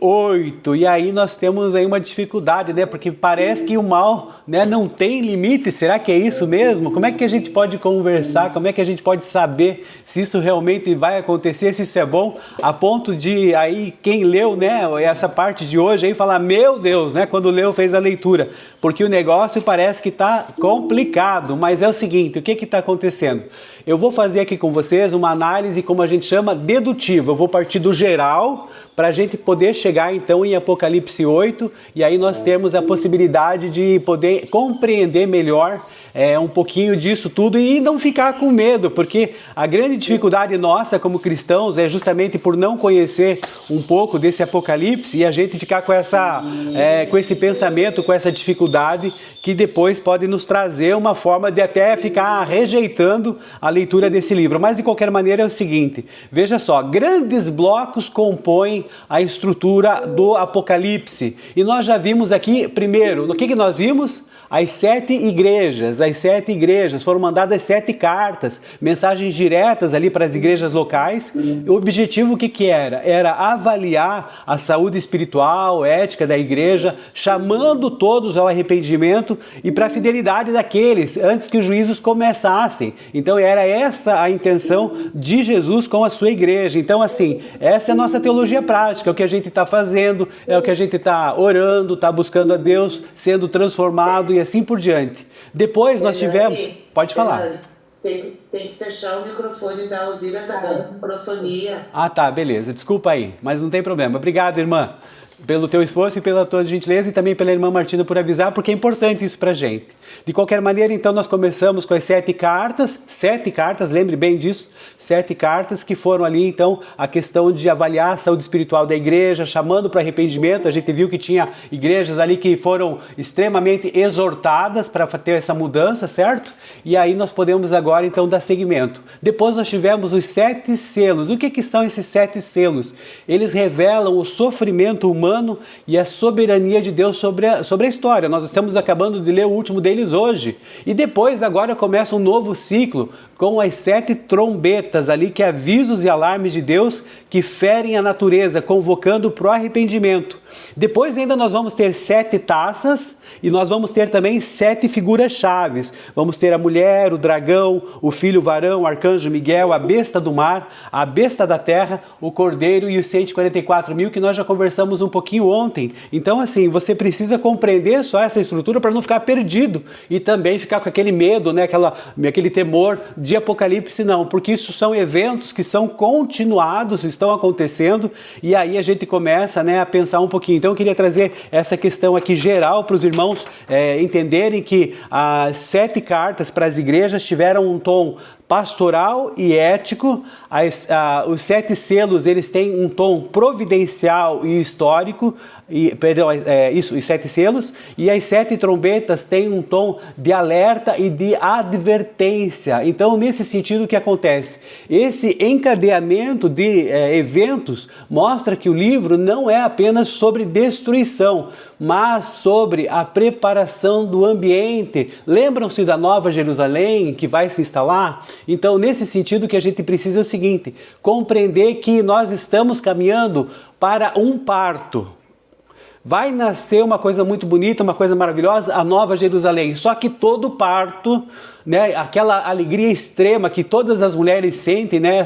8, e aí nós temos aí uma dificuldade, né? Porque parece que o mal, né, não tem limite. Será que é isso mesmo? Como é que a gente pode conversar? Como é que a gente pode saber se isso realmente vai acontecer, se isso é bom, a ponto de aí quem leu, né, essa parte de hoje aí falar, meu Deus, né, quando leu, fez a leitura, porque o negócio parece que está complicado, mas é o seguinte, o que está acontecendo? Eu vou fazer aqui com vocês uma análise, como a gente chama, dedutiva. Eu vou partir do geral para a gente poder chegar então em Apocalipse 8 e aí nós temos a possibilidade de poder compreender melhor um pouquinho disso tudo e não ficar com medo, porque a grande dificuldade nossa como cristãos é justamente por não conhecer um pouco desse Apocalipse e a gente ficar com esse pensamento, com essa dificuldade que depois pode nos trazer uma forma de até ficar rejeitando a leitura desse livro. Mas de qualquer maneira é o seguinte, veja só, grandes blocos compõem a estrutura do Apocalipse. E nós já vimos aqui, primeiro, o que nós vimos? As 7 igrejas. As 7 igrejas foram mandadas 7 cartas, mensagens diretas ali para as igrejas locais. O objetivo o que era? Era avaliar a saúde espiritual, ética da igreja, chamando todos ao arrependimento e para a fidelidade daqueles antes que os juízos começassem. Então era essa a intenção de Jesus com a sua igreja. Então assim, essa é a nossa teologia prática, é o que a gente está fazendo, é o que a gente está orando, está buscando a Deus, sendo transformado e assim por diante. Depois nós tivemos... Pode falar. Tem que fechar o microfone da Alzira, tá dando microfonia. Ah, tá, beleza. Desculpa aí, mas não tem problema. Obrigado, irmã, pelo teu esforço e pela tua gentileza e também pela irmã Martina por avisar, porque é importante isso pra gente. De qualquer maneira, então, nós começamos com as 7 cartas, lembre bem disso, 7 cartas que foram ali, então, a questão de avaliar a saúde espiritual da igreja, chamando para arrependimento. A gente viu que tinha igrejas ali que foram extremamente exortadas para ter essa mudança, certo? E aí nós podemos agora, então, dar seguimento. Depois nós tivemos os 7 selos. O que são esses 7 selos? Eles revelam o sofrimento humano e a soberania de Deus sobre a história. Nós estamos acabando de ler o último deles hoje. E depois, agora, começa um novo ciclo com as 7 trombetas ali, que avisos e alarmes de Deus que ferem a natureza, convocando para o arrependimento. Depois ainda nós vamos ter 7 taças e nós vamos ter também 7 figuras chaves. Vamos ter a mulher, o dragão, o filho varão, o arcanjo Miguel, a besta do mar, a besta da terra, o cordeiro e os 144 mil que nós já conversamos um pouquinho ontem. Então assim, você precisa compreender só essa estrutura para não ficar perdido e também ficar com aquele medo, né? aquele temor de Apocalipse, não, porque isso são eventos que são continuados, estão acontecendo e aí a gente começa, né, a pensar um pouquinho. Então eu queria trazer essa questão aqui geral para os irmãos entenderem que as 7 cartas para as igrejas tiveram um tom pastoral e ético. Os 7 selos, eles têm um tom providencial e histórico, os 7 selos, e as 7 trombetas têm um tom de alerta e de advertência. Então, nesse sentido, o que acontece? Esse encadeamento de eventos mostra que o livro não é apenas sobre destruição, mas sobre a preparação do ambiente. Lembram-se da Nova Jerusalém que vai se instalar? Então, nesse sentido, que a gente precisa é o seguinte, compreender que nós estamos caminhando para um parto. Vai nascer uma coisa muito bonita, uma coisa maravilhosa, a Nova Jerusalém. Só que todo parto, né, aquela alegria extrema que todas as mulheres sentem, né,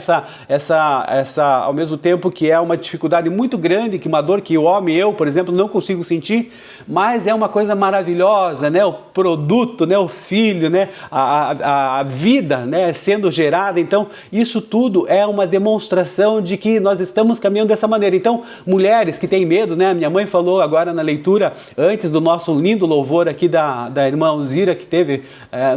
ao mesmo tempo que é uma dificuldade muito grande, que uma dor que o homem, eu, por exemplo, não consigo sentir, mas é uma coisa maravilhosa, né, o produto, né, o filho, né, a vida, né, sendo gerada. Então, isso tudo é uma demonstração de que nós estamos caminhando dessa maneira. Então, mulheres que têm medo, né, minha mãe falou agora na leitura, antes do nosso lindo louvor aqui da irmã Alzira, que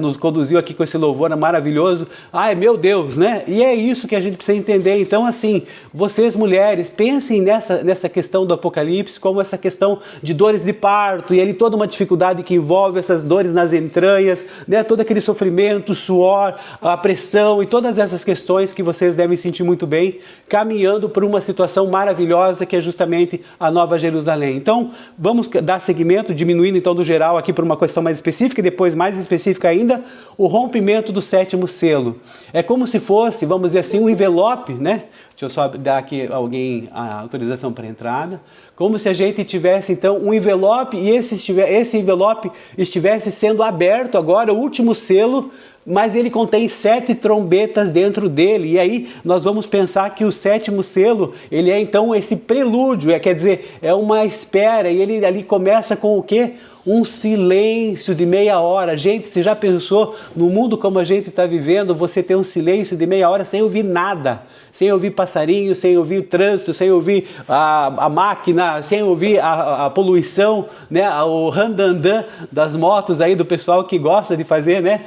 nos conduziu aqui com esse louvor maravilhoso. Ai, meu Deus, né? E é isso que a gente precisa entender. Então, assim, vocês mulheres, pensem nessa questão do Apocalipse como essa questão de dores de parto, e ali toda uma dificuldade que envolve essas dores nas entranhas, né? Todo aquele sofrimento, suor, a pressão e todas essas questões que vocês devem sentir muito bem, caminhando por uma situação maravilhosa que é justamente a Nova Jerusalém. Então, vamos dar seguimento, diminuindo então do geral aqui para uma questão mais específica e depois mais específica ainda. o rompimento do sétimo selo. É como se fosse, vamos dizer assim, um envelope, né? Deixa eu só dar aqui alguém a autorização para entrada. Como se a gente tivesse, então, um envelope e esse envelope estivesse sendo aberto agora, o último selo, mas ele contém 7 trombetas dentro dele. E aí nós vamos pensar que o sétimo selo, ele é então esse prelúdio, quer dizer, é uma espera, e ele ali começa com o quê? Um silêncio de meia hora. Gente, você já pensou no mundo como a gente está vivendo, você ter um silêncio de meia hora sem ouvir nada, sem ouvir passarinho, sem ouvir o trânsito, sem ouvir a máquina, sem ouvir a poluição, né? O randandan das motos aí do pessoal que gosta de fazer, né?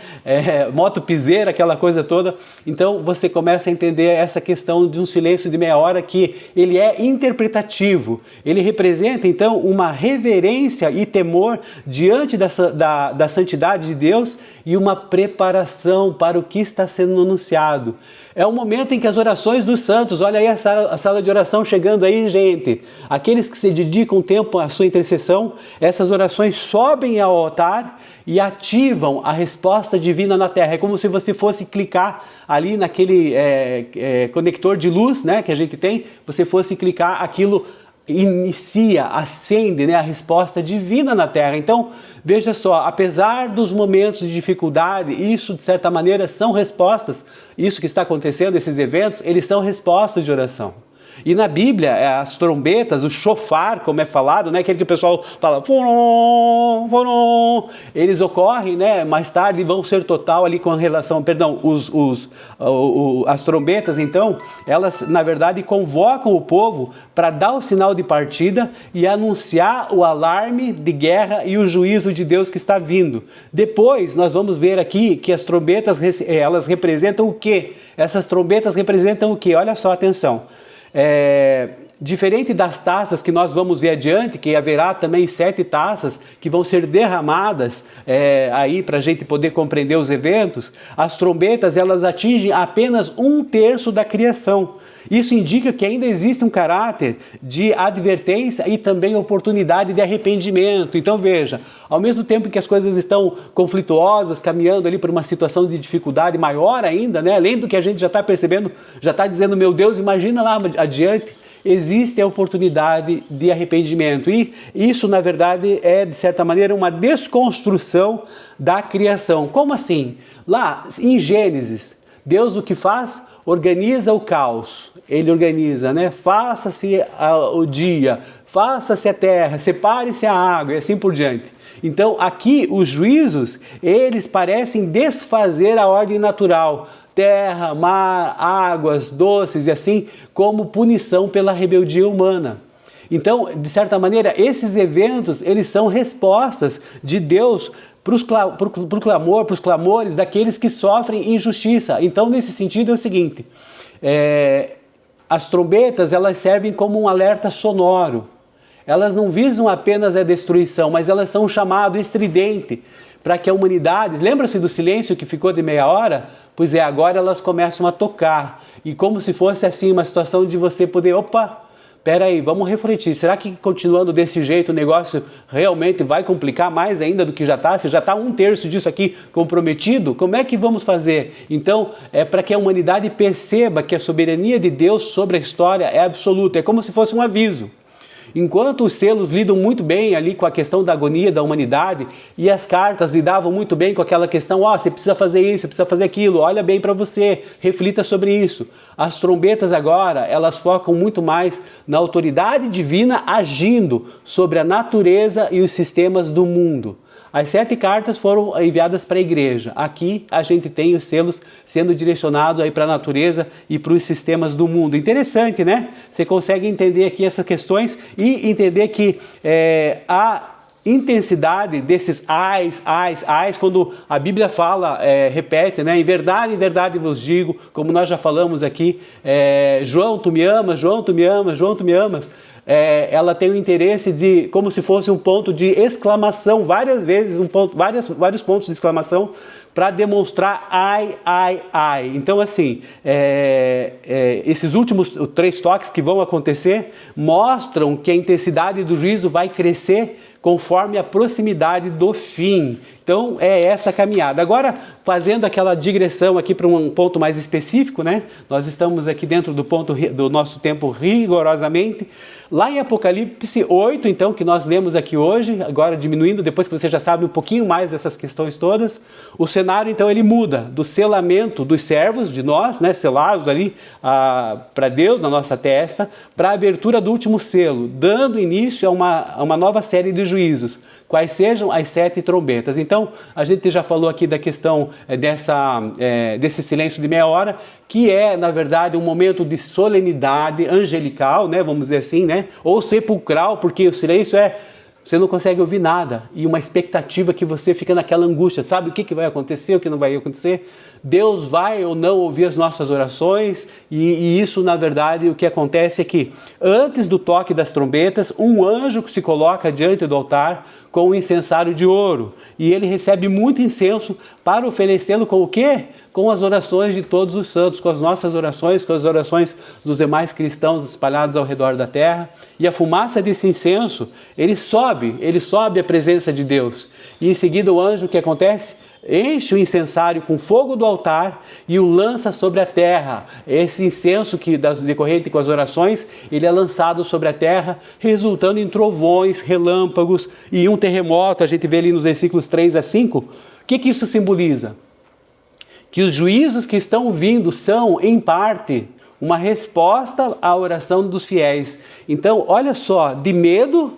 Moto piseira, aquela coisa toda. Então você começa a entender essa questão de um silêncio de meia hora, que ele é interpretativo. Ele representa então uma reverência e temor diante da santidade de Deus e uma preparação para o que está sendo anunciado. É o momento em que as orações dos santos, olha aí a sala de oração chegando aí, gente. Aqueles que se dedicam tempo à sua intercessão, essas orações sobem ao altar e ativam a resposta divina na terra. É como se você fosse clicar ali naquele conector de luz, né, que a gente tem, você fosse clicar, aquilo inicia, acende, né, a resposta divina na terra. Então, veja só, apesar dos momentos de dificuldade, isso de certa maneira são respostas, isso que está acontecendo, esses eventos, eles são respostas de oração. E na Bíblia, as trombetas, o shofar, como é falado, né, aquele que o pessoal fala, forom, forom, eles ocorrem, né, mais tarde vão ser total ali com relação, perdão, as trombetas, então, elas na verdade convocam o povo para dar o sinal de partida e anunciar o alarme de guerra e o juízo de Deus que está vindo. Depois nós vamos ver aqui que as trombetas, elas representam o quê? Essas trombetas representam o quê? Olha só, atenção. Diferente das taças que nós vamos ver adiante, que haverá também 7 taças que vão ser derramadas aí para a gente poder compreender os eventos, as trombetas elas atingem apenas 1/3 da criação. Isso indica que ainda existe um caráter de advertência e também oportunidade de arrependimento. Então veja, ao mesmo tempo que as coisas estão conflituosas, caminhando ali para uma situação de dificuldade maior ainda, né? Além do que a gente já está percebendo, já está dizendo, meu Deus, imagina lá adiante, existe a oportunidade de arrependimento. E isso, na verdade, é, de certa maneira, uma desconstrução da criação. Como assim? Lá em Gênesis, Deus o que faz? Organiza o caos. Ele organiza, né? Faça-se o dia, faça-se a terra, separe-se a água e assim por diante. Então, aqui, os juízos, eles parecem desfazer a ordem natural. Terra, mar, águas, doces e assim, como punição pela rebeldia humana. Então, de certa maneira, esses eventos, eles são respostas de Deus para os clamores daqueles que sofrem injustiça. Então, nesse sentido, é o seguinte, as trombetas, elas servem como um alerta sonoro. Elas não visam apenas a destruição, mas elas são um chamado estridente para que a humanidade... Lembra-se do silêncio que ficou de meia hora? Pois é, agora elas começam a tocar. E como se fosse assim uma situação de você poder... Opa, peraí, vamos refletir. Será que continuando desse jeito o negócio realmente vai complicar mais ainda do que já está? Se já está 1/3 disso aqui comprometido, como é que vamos fazer? Então, é para que a humanidade perceba que a soberania de Deus sobre a história é absoluta. É como se fosse um aviso. Enquanto os selos lidam muito bem ali com a questão da agonia da humanidade e as cartas lidavam muito bem com aquela questão, você precisa fazer isso, você precisa fazer aquilo, olha bem para você, reflita sobre isso. As trombetas agora, elas focam muito mais na autoridade divina agindo sobre a natureza e os sistemas do mundo. As 7 cartas foram enviadas para a igreja. Aqui a gente tem os selos sendo direcionados aí para a natureza e para os sistemas do mundo. Interessante, né? Você consegue entender aqui essas questões e entender que a intensidade desses ais, quando a Bíblia fala, repete, né? Em verdade vos digo, como nós já falamos aqui, João, tu me amas, João, tu me amas, João, tu me amas. Ela tem o interesse de, como se fosse um ponto de exclamação, várias vezes, vários pontos de exclamação, para demonstrar ai, ai, ai. Então, assim, esses últimos 3 toques que vão acontecer mostram que a intensidade do juízo vai crescer conforme a proximidade do fim. Então, é essa caminhada. Agora, fazendo aquela digressão aqui para um ponto mais específico, né? Nós estamos aqui dentro do nosso tempo rigorosamente. Lá em Apocalipse 8, então, que nós lemos aqui hoje, agora diminuindo, depois que você já sabe um pouquinho mais dessas questões todas, o cenário, então, ele muda do selamento dos servos, de nós, né, selados ali para Deus, na nossa testa, para a abertura do último selo, dando início a uma nova série de juízos, quais sejam as 7 trombetas. Então, a gente já falou aqui da questão desse silêncio de meia hora, que é, na verdade, um momento de solenidade angelical, né, vamos dizer assim, né, ou sepulcral, porque o silêncio você não consegue ouvir nada, e uma expectativa que você fica naquela angústia, sabe o que vai acontecer, o que não vai acontecer? Deus vai ou não ouvir as nossas orações, e isso, na verdade, o que acontece é que, antes do toque das trombetas, um anjo se coloca diante do altar com um incensário de ouro, e ele recebe muito incenso para oferecê-lo com o quê? Com as orações de todos os santos, com as nossas orações, com as orações dos demais cristãos espalhados ao redor da terra, e a fumaça desse incenso, ele sobe à presença de Deus, e em seguida o anjo, o que acontece? Enche o incensário com fogo do altar e o lança sobre a terra. Esse incenso decorrente com as orações, ele é lançado sobre a terra, resultando em trovões, relâmpagos e um terremoto. A gente vê ali nos versículos 3 a 5. O que isso simboliza? Que os juízos que estão vindo são, em parte, uma resposta à oração dos fiéis. Então, olha só, de medo,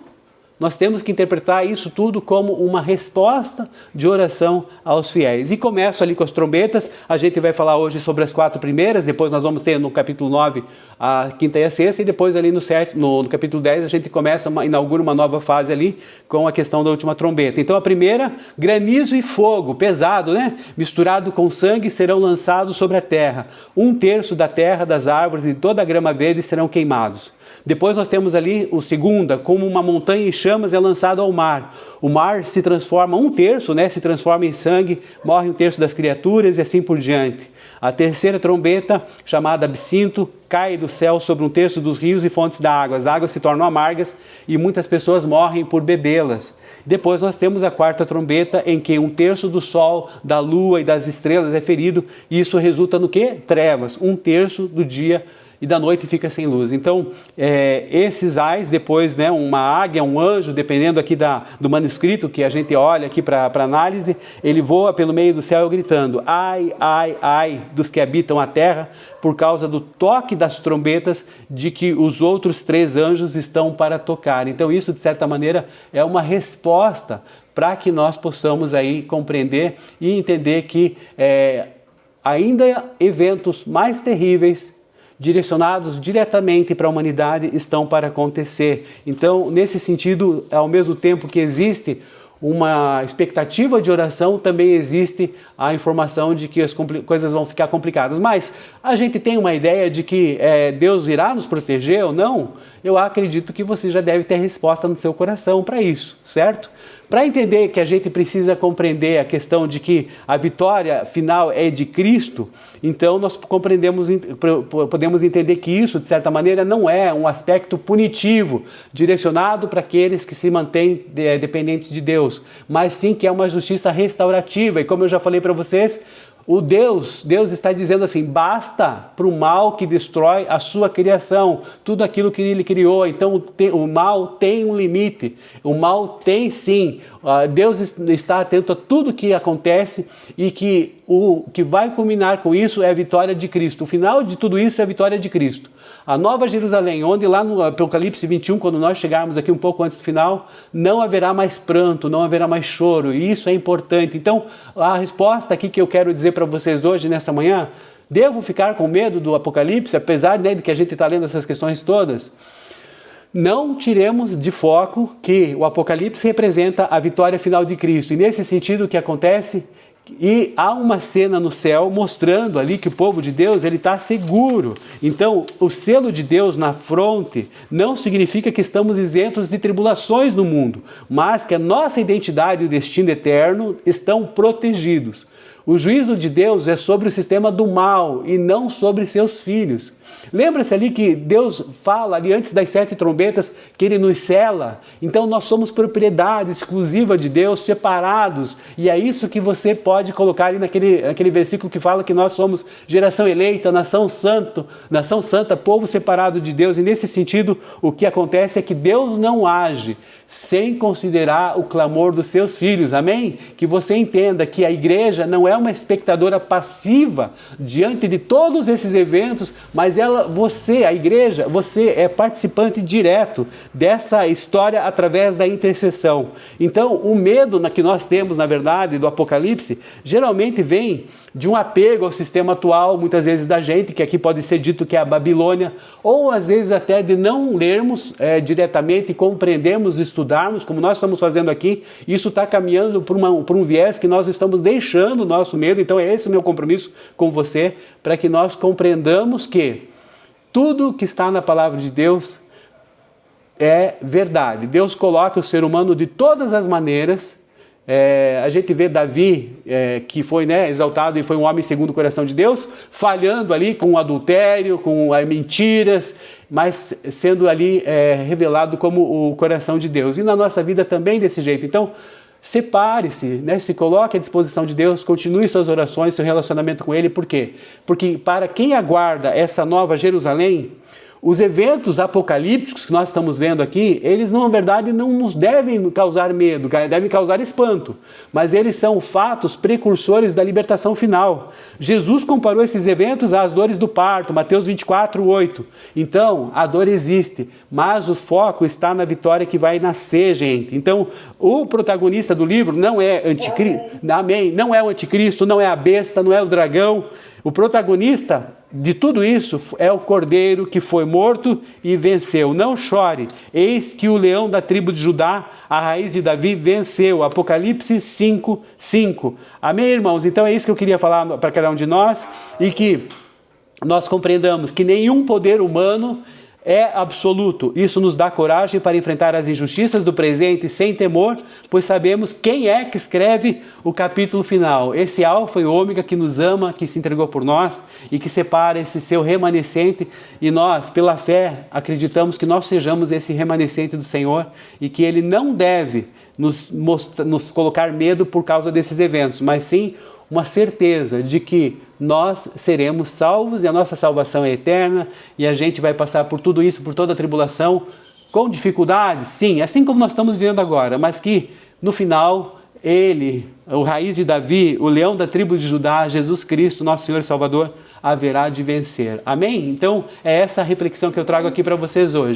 nós temos que interpretar isso tudo como uma resposta de oração aos fiéis. E começo ali com as trombetas, a gente vai falar hoje sobre as 4 primeiras, depois nós vamos ter no capítulo 9 a quinta e a sexta, e depois ali no capítulo 10 a gente inaugura uma nova fase ali com a questão da última trombeta. Então a primeira, granizo e fogo, pesado, né? Misturado com sangue, serão lançados sobre a terra. 1/3 da terra, das árvores e toda a grama verde serão queimados. Depois nós temos ali o segunda, como uma montanha em chamas é lançado ao mar. O mar se transforma, 1/3, né, se transforma em sangue, morre 1/3 das criaturas e assim por diante. A terceira trombeta, chamada absinto, cai do céu sobre 1/3 dos rios e fontes da água. As águas se tornam amargas e muitas pessoas morrem por bebê-las. Depois nós temos a 4ª trombeta, em que 1/3 do sol, da lua e das estrelas é ferido, e isso resulta no quê? Trevas. 1/3 do dia e da noite fica sem luz. Então, esses ais, depois, né, uma águia, um anjo, dependendo aqui do manuscrito que a gente olha aqui para análise, ele voa pelo meio do céu gritando, ai, ai, ai dos que habitam a terra, por causa do toque das trombetas de que os outros 3 anjos estão para tocar. Então, isso, de certa maneira, é uma resposta para que nós possamos aí compreender e entender que ainda eventos mais terríveis, direcionados diretamente para a humanidade, estão para acontecer. Então, nesse sentido, ao mesmo tempo que existe uma expectativa de oração, também existe a informação de que as coisas vão ficar complicadas. Mas a gente tem uma ideia de que Deus irá nos proteger ou não? Eu acredito que você já deve ter resposta no seu coração para isso, certo? Para entender que a gente precisa compreender a questão de que a vitória final é de Cristo, então nós podemos entender que isso, de certa maneira, não é um aspecto punitivo, direcionado para aqueles que se mantêm dependentes de Deus, mas sim que é uma justiça restaurativa. E como eu já falei para vocês, Deus está dizendo assim, basta para o mal que destrói a sua criação, tudo aquilo que ele criou. Então o mal tem um limite, o mal tem sim, Deus está atento a tudo que acontece e que o que vai culminar com isso é a vitória de Cristo. O final de tudo isso é a vitória de Cristo. A Nova Jerusalém, onde lá no Apocalipse 21, quando nós chegarmos aqui um pouco antes do final, não haverá mais pranto, não haverá mais choro, e isso é importante. Então, a resposta aqui que eu quero dizer para vocês hoje, nessa manhã, devo ficar com medo do Apocalipse, apesar de que a gente está lendo essas questões todas? Não tiremos de foco que o Apocalipse representa a vitória final de Cristo, e nesse sentido o que acontece? E há uma cena no céu mostrando ali que o povo de Deus ele está seguro. Então, o selo de Deus na fronte não significa que estamos isentos de tribulações no mundo, mas que a nossa identidade e o destino eterno estão protegidos. O juízo de Deus é sobre o sistema do mal e não sobre seus filhos. Lembra-se ali que Deus fala ali antes das 7 trombetas que Ele nos cela. Então nós somos propriedade exclusiva de Deus, separados. E é isso que você pode colocar ali naquele versículo que fala que nós somos geração eleita, nação santa, povo separado de Deus. E nesse sentido, o que acontece é que Deus não age sem considerar o clamor dos seus filhos, amém? Que você entenda que a igreja não é uma espectadora passiva diante de todos esses eventos, mas a igreja, você é participante direto dessa história através da intercessão. Então, o medo que nós temos, na verdade, do Apocalipse, geralmente vem de um apego ao sistema atual, muitas vezes da gente, que aqui pode ser dito que é a Babilônia, ou às vezes até de não lermos diretamente e compreendermos, estudarmos, como nós estamos fazendo aqui. Isso está caminhando por um viés que nós estamos deixando o nosso medo. Então é esse o meu compromisso com você, para que nós compreendamos que tudo que está na palavra de Deus é verdade. Deus coloca o ser humano de todas as maneiras. A gente vê Davi, que foi exaltado e foi um homem segundo o coração de Deus, falhando ali com o adultério, com mentiras, mas sendo ali revelado como o coração de Deus. E na nossa vida também desse jeito. Então, separe-se, se coloque à disposição de Deus, continue suas orações, seu relacionamento com Ele. Por quê? Porque para quem aguarda essa nova Jerusalém, os eventos apocalípticos que nós estamos vendo aqui, eles na verdade não nos devem causar medo, devem causar espanto, mas eles são fatos precursores da libertação final. Jesus comparou esses eventos às dores do parto, Mateus 24:8. Então, a dor existe, mas o foco está na vitória que vai nascer, gente. Então, o protagonista do livro não é anticristo, amém? Não é o anticristo, não é a besta, não é o dragão. O protagonista de tudo isso é o Cordeiro que foi morto e venceu. Não chore, eis que o leão da tribo de Judá, a raiz de Davi, venceu. Apocalipse 5:5. Amém, irmãos? Então é isso que eu queria falar para cada um de nós, e que nós compreendamos que nenhum poder humano é absoluto. Isso nos dá coragem para enfrentar as injustiças do presente sem temor, pois sabemos quem é que escreve o capítulo final. Esse Alfa e Ômega que nos ama, que se entregou por nós e que separa esse seu remanescente, e nós, pela fé, acreditamos que nós sejamos esse remanescente do Senhor e que Ele não deve nos colocar medo por causa desses eventos, mas sim uma certeza de que nós seremos salvos e a nossa salvação é eterna, e a gente vai passar por tudo isso, por toda a tribulação, com dificuldades, sim, assim como nós estamos vivendo agora, mas que no final Ele, o raiz de Davi, o leão da tribo de Judá, Jesus Cristo, nosso Senhor e Salvador, haverá de vencer. Amém? Então é essa a reflexão que eu trago aqui para vocês hoje.